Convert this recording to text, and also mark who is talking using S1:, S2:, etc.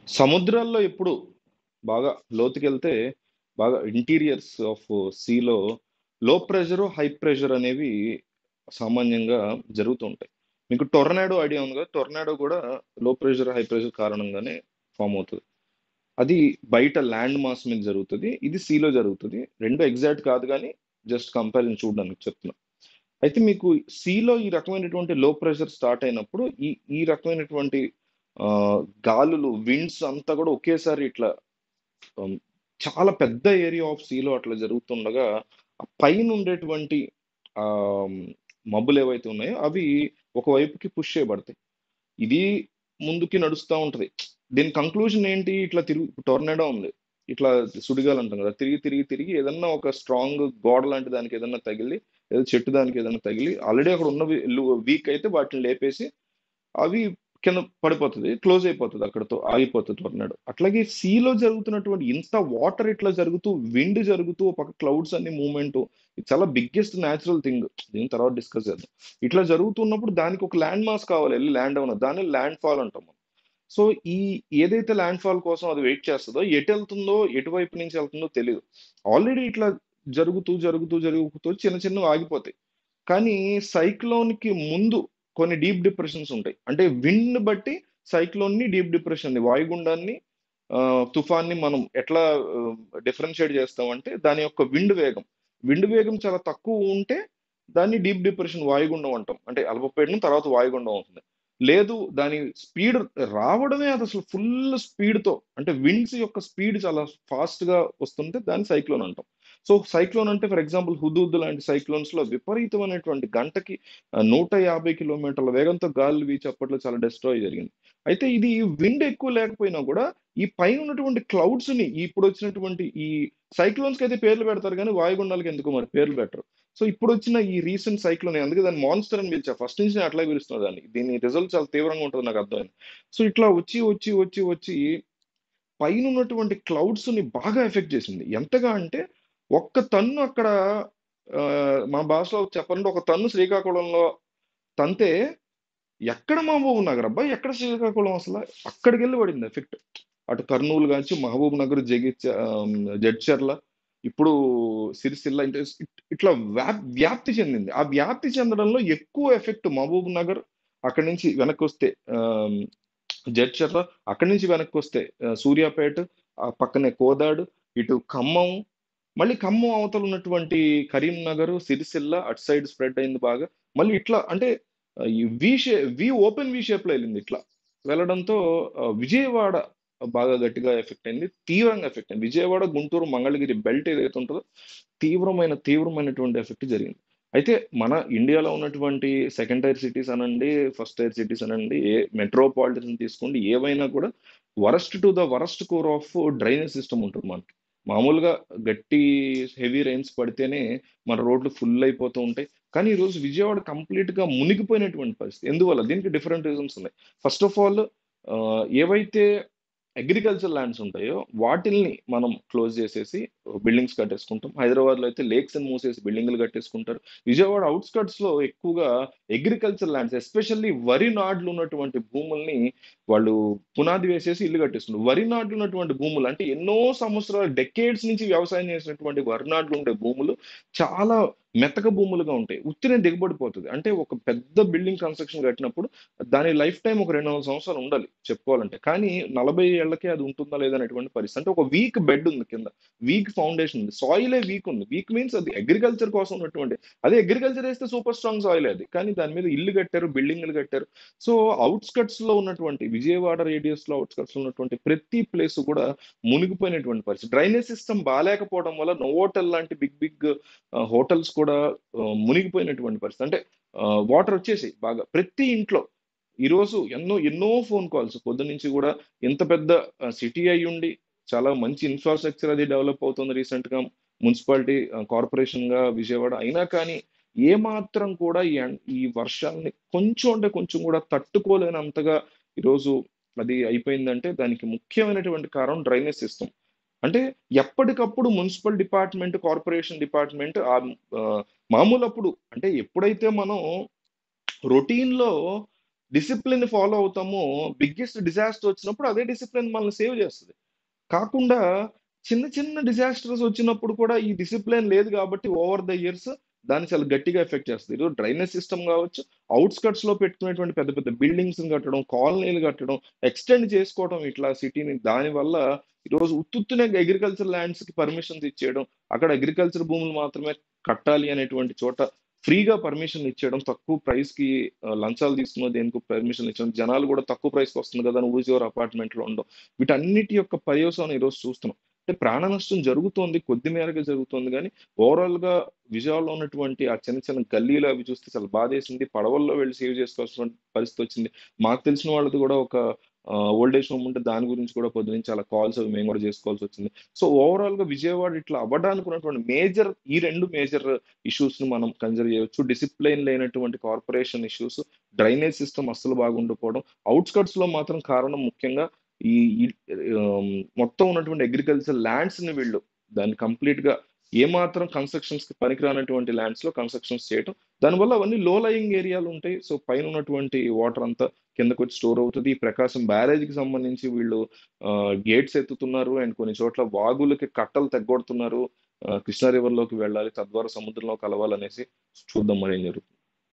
S1: సముద్రాల్లో ఎప్పుడు బాగా లోతుకెళ్తే బాగా ఇంటీరియర్స్ ఆఫ్ సీలో లో ప్రెషర్, హై ప్రెషర్ అనేవి సామాన్యంగా జరుగుతూ ఉంటాయి. మీకు టొర్నాడో ఐడియా ఉంది కదా! టొర్నాడో కూడా లో ప్రెషర్, హై ప్రెషర్ కారణంగానే ఫార్మ్ అవుతది. అది బయట ల్యాండ్ మాస్ మీద జరుగుతది. ఇది సీలో జరుగుతది. 2 ఎగ్జాక్ట్ కాదు గానీ జస్ట్ కంపారిజన్ చూడడానికి చెప్తున్నా. అయితే మీకు సీలో ఈ రకమైనటువంటి లో ప్రెషర్ స్టార్ట్ అయినప్పుడు ఈ ఈ రకమైనటువంటి గాలులు, విండ్స్ అంతా కూడా ఒకేసారి ఇట్లా హ్మ్. చాలా పెద్ద ఏరియా ఆఫ్ సీలో అట్లా జరుగుతుండగా, ఆ పైన ఉండేటువంటి ఆహ్, మబ్బులేవైతే ఉన్నాయో అవి ఒకవైపుకి పుష్ చేయబడతాయి. ఇది ముందుకి నడుస్తా ఉంటది. దీని కంక్లూజన్ ఏంటి? ఇట్లా టొర్నాడో ఉంది. ఇట్లా సుడిగాలి అంటాం కదా! తిరిగి, తిరిగి, తిరిగి ఏదన్నా ఒక స్ట్రాంగ్ గోడ లాంటి దానికి ఏదన్నా తగిలి, ఏదో చెట్టు దానికి ఏదన్నా తగిలి ఆల్రెడీ అక్కడ ఉన్నవి వీక్ అయితే వాటిని లేపేసి అవి కింద పడిపోతది. క్లోజ్ అయిపోతది. అక్కడితో ఆగిపోతది టొర్నాడో. అట్లాగే సీలో జరుగుతున్నటువంటి ఇంత వాటర్ ఇట్లా జరుగుతూ, విండ్ జరుగుతూ, ఒక పక్క క్లౌడ్స్ అన్ని మూవ్‌మెంటు ఇది చాలా బిగ్గెస్ట్ న్యాచురల్ థింగ్. దీని తర్వాత డిస్కస్ చేద్దాం. ఇట్లా జరుగుతున్నప్పుడు దానికి ఒక ల్యాండ్ మాస్ కావాలి. ఎళ్లి ల్యాండ్ అవ్వను. దాన్ని ల్యాండ్ ఫాల్ అంటాం మనం. సో, ఈ ఏదైతే ల్యాండ్ ఫాల్ కోసం అది వెయిట్ చేస్తదో, ఎటెళ్తుందో, ఎటువైపు నుంచి ఎళ్తుందో తెలీదు. ఆల్రెడీ ఇట్లా జరుగుతూ, జరుగుతూ, జరుగుతూ చిన్న చిన్నవి ఆగిపోతాయి. కానీ సైక్లోన్‌కి ముందు కొన్ని డీప్ డిప్రెషన్స్ ఉంటాయి. అంటే విండ్‌ని బట్టి సైక్లోన్‌ని, డీప్ డిప్రెషన్‌ని, వాయుగుండాన్ని, తుఫాన్‌ని మనం ఎట్లా ఆహ్, డిఫరెన్షియేట్ చేస్తామంటే దాని యొక్క విండ్ వేగం. విండ్ వేగం చాలా తక్కువ ఉంటే దాన్ని డీప్ డిప్రెషన్ వాయుగుండం అంటాం. అంటే అల్పపీడనం తర్వాత వాయుగుండం అవుతుంది. లేదు దాని స్పీడ్ రావడమే అదసలు ఫుల్ స్పీడ్‌తో అంటే విండ్స్ యొక్క స్పీడ్ చాలా ఫాస్ట్‌గా వస్తుంటే దాన్ని సైక్లోన్ అంటాం. సో, సైక్లోన్ అంటే ఫర్ ఎగ్జాంపుల్ హుదూద్ లాంటి సైక్లోన్స్‌లో విపరీతమైనటువంటి గంటకి 150 కిలోమీటర్ల వేగంతో గాలులు వీచి అప్పట్లో చాలా డెస్ట్రాయ్ జరిగింది. అయితే ఇది విండ్ ఎక్కువ లేకపోయినా గూడా, ఈ పైన ఉన్నటువంటి క్లౌడ్స్‌ని ఇప్పుడొచ్చినటువంటి ఈ సైక్లోన్స్‌కైతే పేర్లు పెడతారు గానీ, వాయుగుండాలకి ఎందుకో మరి పేర్లు పెట్టరు. సో, ఇప్పుడొచ్చిన ఈ రీసెంట్ సైక్లోన్ అందుకే దాన్ని మాన్స్టర్ అని పిలిచా. ఫస్ట్ నుంచి నేను అట్లాగే పిలుస్తున్నా దాన్ని. దీని రిజల్ట్ చాలా తీవ్రంగా ఉంటది నాకు అర్థమైంది. సో, ఇట్లా వచ్చి, వచ్చి, వచ్చి, వచ్చి పైనున్నటువంటి క్లౌడ్స్‌ని బాగా ఎఫెక్ట్ చేసింది. ఎంతగా అంటే, ఒక్క టన్ను అక్కడ మన భాషలో చెప్పాలంటే ఒక టన్ను శ్రీకాకుళంలో తంతే ఎక్కడ మహబూబ్ నగర్ అబ్బా! ఎక్కడ శ్రీకాకుళం అసల? అక్కడికెళ్ళి పడింది ఎఫెక్ట్. అటు కర్నూలు గాంచి మహబూబ్ నగర్, జడ్చర్ల, ఇప్పుడు సిరిసిల్ల అంటే ఇట్లా వ్యాప్తి చెందింది. ఆ వ్యాప్తి చెందడంలో ఎక్కువ ఎఫెక్ట్ మహబూబ్ నగర్, అక్కడి నుంచి వెనక్కొస్తే ఆహ్, జడ్చర్ల, అక్కడి నుంచి వెనక్కొస్తే సూర్యాపేట, పక్కనే కోదాడు, ఇటు ఖమ్మం, మళ్ళీ ఖమ్మం అవతల ఉన్నటువంటి కరీంనగర్, సిరిసిల్ల అటు సైడ్ స్ప్రెడ్ అయింది బాగా. మళ్ళీ ఇట్లా అంటే ఈ ఓపెన్ వి షేప్‌లో ఎళ్ళింది ఇట్లా. వెళ్ళడంతో విజయవాడ బాగా గట్టిగా ఎఫెక్ట్ అయింది. తీవ్రంగా ఎఫెక్ట్ అయింది. విజయవాడ, గుంటూరు, మంగళగిరి బెల్ట్ ఏదైతే ఉంటదో తీవ్రమైనటువంటి ఎఫెక్ట్ జరిగింది. అయితే మన ఇండియాలో ఉన్నటువంటి సెకండ్ టైర్ సిటీస్ అనండి, ఫస్ట్ టైర్ సిటీస్ అనండి, మెట్రోపాలిటన్ తీసుకోండి ఏవైనా కూడా worst to the worst core of drainage system ఉంటది మనకి. మామూలుగా గట్టి హెవీ రెయిన్స్ పడితేనే మన రోడ్లు ఫుల్ అయిపోతూ ఉంటాయి. కానీ ఈరోజు విజయవాడ కంప్లీట్‌గా మునిగిపోయినటువంటి పరిస్థితి. ఎందువల్ల? దీనికి డిఫరెంట్ రీజన్స్ ఉన్నాయి. ఫస్ట్ ఆఫ్ ఆల్ ఏవైతే అగ్రికల్చర్ ల్యాండ్స్ ఉంటాయో వాటిల్ని మనం క్లోజ్ చేసేసి బిల్డింగ్స్ కట్టేసుకుంటాం. హైదరాబాద్‌లో అయితే లేక్స్‌ని మూసేసి బిల్డింగులు కట్టేసుకుంటారు. విజయవాడ ఔట్‌స్కర్ట్స్‌లో ఎక్కువగా అగ్రికల్చర్ ల్యాండ్స్ ఎస్పెషల్లీ వరి నాట్లు ఉన్నటువంటి భూముల్ని వాళ్ళు పునాది వేసేసి ఇల్లు కట్టేస్తున్నారు. వరి నాట్లు ఉన్నటువంటి భూములు అంటే ఎన్నో సంవత్సరాలు డెకేడ్స్ నుంచి వ్యవసాయం చేసినటువంటి వరి నాట్లు ఉండే భూములు చాలా మెతక భూములుగా ఉంటాయి. ఉత్తినే దిగబడిపోతది. అంటే ఒక పెద్ద బిల్డింగ్ కన్‌స్ట్రక్షన్ కట్టినప్పుడు దాని లైఫ్ టైమ్ ఒక 200 సంవత్సరాలు ఉండాలి చెప్పుకోవాలంటే. కానీ 40 ఏళ్లకే అది ఉంటుందా లేదా అనేటువంటి పరిస్థితి. అంటే ఒక వీక్ బెడ్ ఉంది కింద. వీక్ ఫౌండేషన్ ఉంది. సాయిలే వీక్ ఉంది. వీక్ మీన్స్ అది అగ్రికల్చర్ కోసం ఉన్నటువంటి అదే అగ్రికల్చర్ ఏస్తే సూపర్ స్ట్రాంగ్ సాయిలే అది. కానీ దాని మీద ఇల్లు కట్టారు, బిల్డింగులు కట్టారు. సో, ఔట్‌స్కర్ట్స్‌లో ఉన్నటువంటి విజయవాడ రేడియస్‌లో ఔట్‌స్కర్ట్స్‌లో ఉన్నటువంటి ప్రతి ప్లేస్ కూడా మునిగిపోయినటువంటి పరిస్థితి. డ్రైనేజ్ సిస్టమ్ బాలేకపోవడం వల్ల నోవోటెల్ లాంటి బిగ్ బిగ్ హోటల్స్ కూడా మునిగిపోయినటువంటి పరిస్థితి. అంటే వాటర్ వచ్చేసాయి బాగా. ప్రతి ఇంట్లో ఈరోజు ఎన్నో ఎన్నో ఫోన్ కాల్స్ పొద్దున్నుంచి గూడా ఇంత పెద్ద సిటీ అయ్యుండి, చాలా మంచి ఇన్‌ఫ్రాస్ట్రక్చర్ అది డెవలప్ అవుతుంది రీసెంట్‌గా. మున్సిపాలిటీ కార్పొరేషన్‌గా విజయవాడ. అయినా కానీ ఏమాత్రం కూడా ఈ వర్షాల్ని కొంచెం అంటే కొంచెం గూడా తట్టుకోలేనంతగా ఈరోజు అది అయిపోయిందంటే దానికి ముఖ్యమైనటువంటి కారణం డ్రైనేజ్ సిస్టమ్. అంటే ఎప్పటికప్పుడు మున్సిపల్ డిపార్ట్‌మెంట్, కార్పొరేషన్ డిపార్ట్‌మెంట్ మామూలప్పుడు అంటే ఎప్పుడైతే మనం రొటీన్‌లో డిసిప్లిన్ ఫాలో అవుతామో బిగ్గెస్ట్ డిజాస్టర్ వచ్చినప్పుడు అదే డిసిప్లిన్ మనల్ని సేవ్ చేస్తది. కాకుండా చిన్న చిన్న డిజాస్టర్స్ వచ్చినప్పుడు కూడా ఈ డిసిప్లిన్ లేదు కాబట్టి ఓవర్ ద ఇయర్స్ దాన్ని చాలా గట్టిగా ఎఫెక్ట్ చేస్తది. ఈరోజు డ్రైనేజ్ సిస్టమ్ కావచ్చు, ఔట్‌స్కట్స్‌లో పెట్టుకునేటువంటి పెద్ద పెద్ద బిల్డింగ్స్‌ని కట్టడం, కాలనీలు కట్టడం, ఎక్స్‌టెండ్ చేసుకోవడం ఇట్లా సిటీని. దానివల్ల ఈరోజు ఉత్తుత్తునే అగ్రికల్చర్ ల్యాండ్స్‌కి పర్మిషన్స్ ఇచ్చేయడం, అక్కడ అగ్రికల్చర్ భూములు మాత్రమే కట్టాలి అనేటువంటి చోట ఫ్రీగా పర్మిషన్‌లు ఇచ్చేయడం, తక్కువ ప్రైస్‌కి లంచాలు తీసుకునో దేనికో పర్మిషన్‌లు ఇచ్చడం, జనాలు కూడా తక్కువ ప్రైస్‌కి వస్తుంది కదా అని ఊరిచివరి అపార్ట్మెంట్‌లో ఉండడం. వీటన్నిటి యొక్క పర్యవసానం ఈరోజు చూస్తున్నాం. అంటే ప్రాణ నష్టం జరుగుతోంది. కొద్ది మేరకే జరుగుతోంది గానీ, ఓవరాల్‌గా విజయవాడలో ఉన్నటువంటి ఆ చిన్న చిన్న గల్లీలు అవి చూస్తే చాలా బాధేసింది. పడవల్లో వెళ్లి సేవ్ చేసుకోవాల్సిన పరిస్థితొచ్చింది. మాకు తెలిసిన వాళ్ళది కూడా ఒక ఓల్డ్ ఏజ్ హోమ్ ఉంటే దాని గురించి కూడా పొద్దున్నుంచి చాలా కాల్స్ అవి మేము కూడా చేసుకోవాల్సొచ్చింది. సో, ఓవరాల్‌గా విజయవాడ ఇట్లా అవ్వడానికి ఉన్నటువంటి ఈ 2 మేజర్ ఇష్యూస్‌ని మనం కన్సిడర్ చేయొచ్చు. డిసిప్లిన్ లేనటువంటి కార్పొరేషన్ ఇష్యూస్, డ్రైనేజ్ సిస్టమ్ అస్సలు బాగుండకపోవడం. ఔట్‌స్కట్స్‌లో మాత్రం కారణం ముఖ్యంగా ఈ ఈ ఆహ్, మొత్తం ఉన్నటువంటి అగ్రికల్చర్ ల్యాండ్స్‌ని వీళ్ళు దాన్ని కంప్లీట్‌గా ఏమాత్రం కన్‌స్ట్రక్షన్స్‌కి పనికిరానటువంటి ల్యాండ్స్‌లో కన్‌స్ట్రక్షన్స్ చేయటం. దానివల్ల అవన్నీ లో లయింగ్ ఏరియాలుంటాయి. సో, పైనున్నటువంటి వాటర్ అంతా కిందకొచ్చి స్టోర్ అవుతది. ఈ ప్రకాశం బ్యారేజ్‌కి సంబంధించి వీళ్ళు గేట్స్ ఎత్తుతున్నారు. అండ్ కొన్ని చోట్ల వాగులకి కట్టలు తెగ్గొడుతున్నారు. కృష్ణా రివర్‌లోకి వెళ్ళాలి. తద్వారా సముద్రంలో కలవాలనేసి చూద్దాం మరేం జరుగుతుందో.